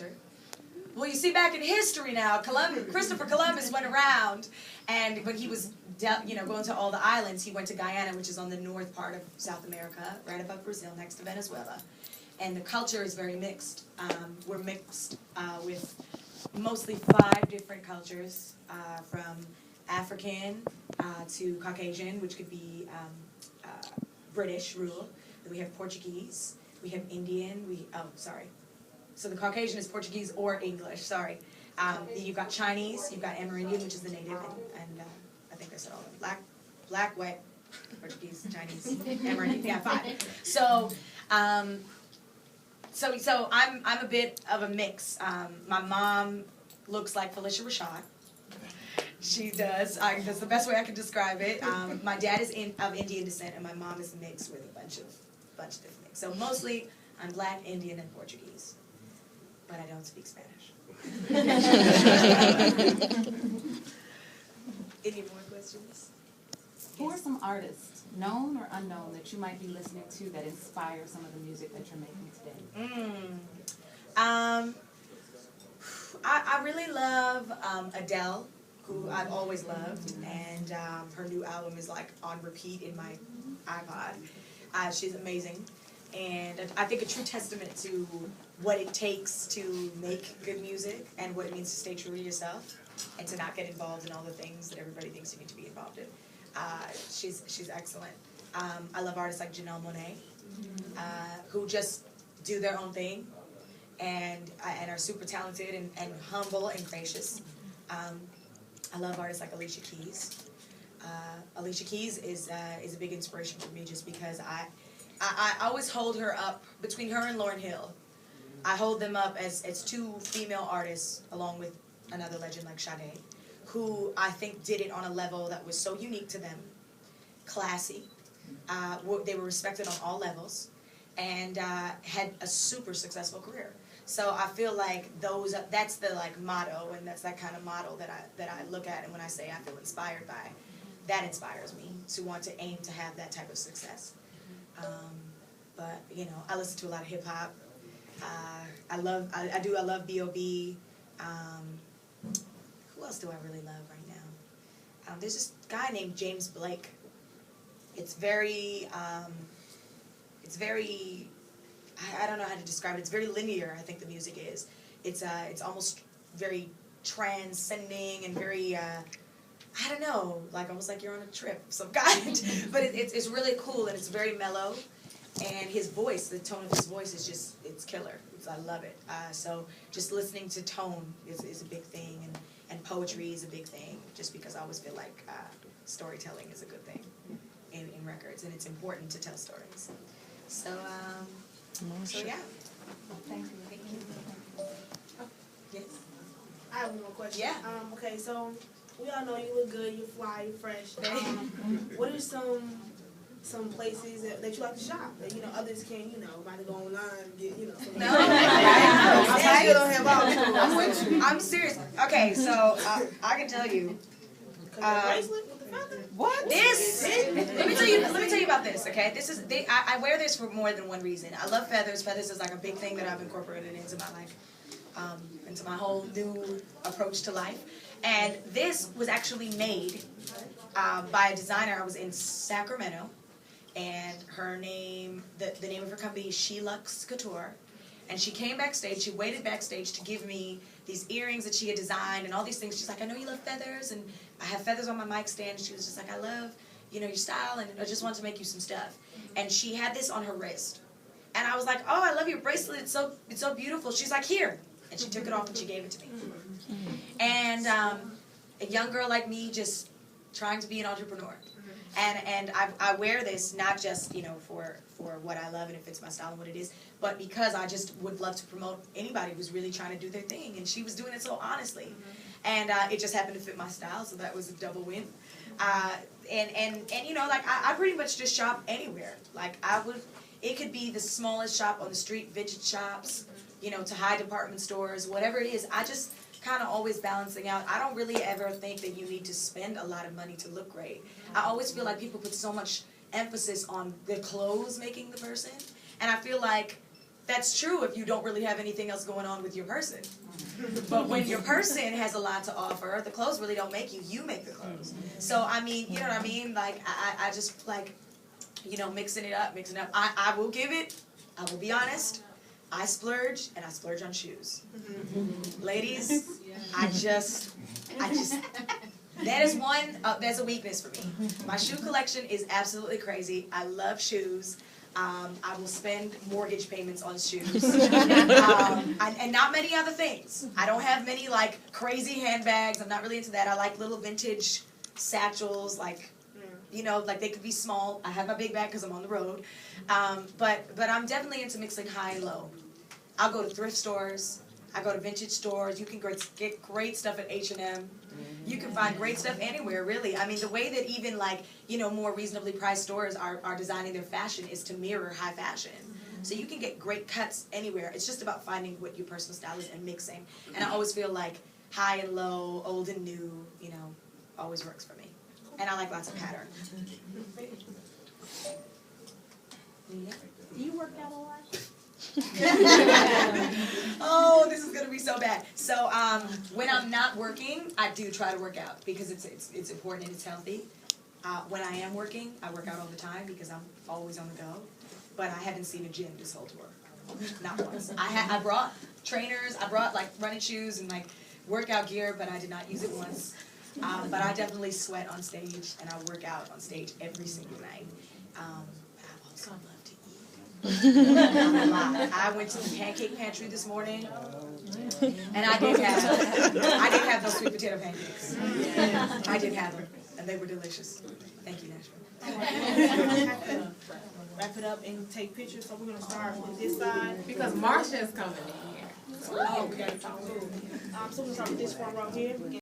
doctor. Well, you see, back in history now, Christopher Columbus went around, and when he was, going to all the islands, he went to Guyana, which is on the north part of South America, right above Brazil, next to Venezuela. And the culture is very mixed. We're mixed with mostly 5 different cultures, from African to Caucasian, which could be British rule. Then we have Portuguese. We have Indian. So the Caucasian is Portuguese or English, sorry. You've got Chinese, you've got Amerindian, which is the native, and I think I said all of them. Black, white, Portuguese, Chinese, Amerindian, yeah, 5. So I'm a bit of a mix. My mom looks like Felicia Rashad. She does. That's the best way I can describe it. My dad is of Indian descent, and my mom is mixed with a bunch of different things. So mostly, I'm Black, Indian, and Portuguese. But I don't speak Spanish. Any more questions? Who are some artists, known or unknown, that you might be listening to that inspire some of the music that you're making today? I really love Adele, who I've always loved, and her new album is like on repeat in my iPod. She's amazing. And I think a true testament to what it takes to make good music and what it means to stay true to yourself and to not get involved in all the things that everybody thinks you need to be involved in. She's excellent. I love artists like Janelle Monáe, who just do their own thing and are super talented and humble and gracious. I love artists like Alicia Keys. Alicia Keys is a big inspiration for me just because I always hold her up, between her and Lauryn Hill, I hold them up as 2 female artists, along with another legend like Sade, who I think did it on a level that was so unique to them, classy, they were respected on all levels, and had a super successful career. So I feel like that's the motto, and that's that kind of model that I look at, and when I say I feel inspired by, that inspires me to want to aim to have that type of success. But I listen to a lot of hip hop. I love B.O.B. Who else do I really love right now? There's this guy named James Blake. It's very I don't know how to describe it. It's very linear, I think the music is. It's almost very transcending and very I don't know, almost like you're on a trip of some kind. But it's really cool, and it's very mellow. And his voice, the tone of his voice is it's killer. I love it. So just listening to tone is a big thing, and poetry is a big thing, just because I always feel like storytelling is a good thing in records, and it's important to tell stories. So, yeah. Thank you. Thank you. Oh, yes? I have one more question. Yeah. Okay, so we all know you look good, you're fly, you're fresh. What are some places that you like to shop that others can might go online and get some. No, I still don't have all. I'm with you. I'm serious. Okay, so I can tell you. Bracelet with the feather? What? Let me tell you about this. Okay, I wear this for more than one reason. I love feathers. Feathers is like a big thing that I've incorporated into my life, into my whole new approach to life. And this was actually made by a designer. I was in Sacramento. And her name, the name of her company is She Lux Couture. And she came backstage, she waited backstage to give me these earrings that she had designed and all these things. She's like, I know you love feathers, and I have feathers on my mic stand. She was just like, I love, your style, and I just want to make you some stuff. And she had this on her wrist. And I was like, oh, I love your bracelet, it's so beautiful. She's like, here. And she took it off and she gave it to me. And a young girl like me just trying to be an entrepreneur. And I wear this not just, for what I love and it fits my style and what it is, but because I just would love to promote anybody who's really trying to do their thing. And she was doing it so honestly. And it just happened to fit my style, so that was a double win. I pretty much just shop anywhere. It could be the smallest shop on the street, vintage shops, to high department stores, whatever it is. I just kind of always balancing out. I don't really ever think that you need to spend a lot of money to look great. I always feel like people put so much emphasis on the clothes making the person, and I feel like That's true if you don't really have anything else going on with your person. But when your person has a lot to offer, the clothes really don't make you. You make the clothes. So, I mean, you know what I mean? Like, I just, like, you know, mixing it up. I will give it, I will be honest, I splurge, and I splurge on shoes. Ladies, I just, that is one, that's a weakness for me. My shoe collection is absolutely crazy. I love shoes. I will spend mortgage payments on shoes. And not many other things. I don't have many, like, crazy handbags. I'm not really into that. I like little vintage satchels, like, you know, like they could be small. I have my big bag because I'm on the road. But I'm definitely into mixing high and low. I'll go to thrift stores. I go to vintage stores. You can get great stuff at H&M. You can find great stuff anywhere, really. I mean, the way that even, like, you know, more reasonably priced stores are designing their fashion is to mirror high fashion. So you can get great cuts anywhere. It's just about finding what your personal style is and mixing. And I always feel like high and low, old and new, you know, always works for me. And I like lots of pattern. Yeah. Do you work out a lot? Oh, this is gonna be so bad. So when I'm not working, I do try to work out because it's important and it's healthy. When I am working, I work out all the time because I'm always on the go. But I haven't seen a gym this whole tour, not once. I brought trainers, I brought like running shoes and like workout gear, but I did not use it once. But I definitely sweat on stage and I work out on stage every single night. I also love to eat. I went to the pancake pantry this morning, and I did have those sweet potato pancakes. I did have them, and they were delicious. Thank you, Nashville. Wrap it up and take pictures. So we're gonna start with this side Because Marsha's coming in here. Oh, okay. So we're gonna start with this front row here.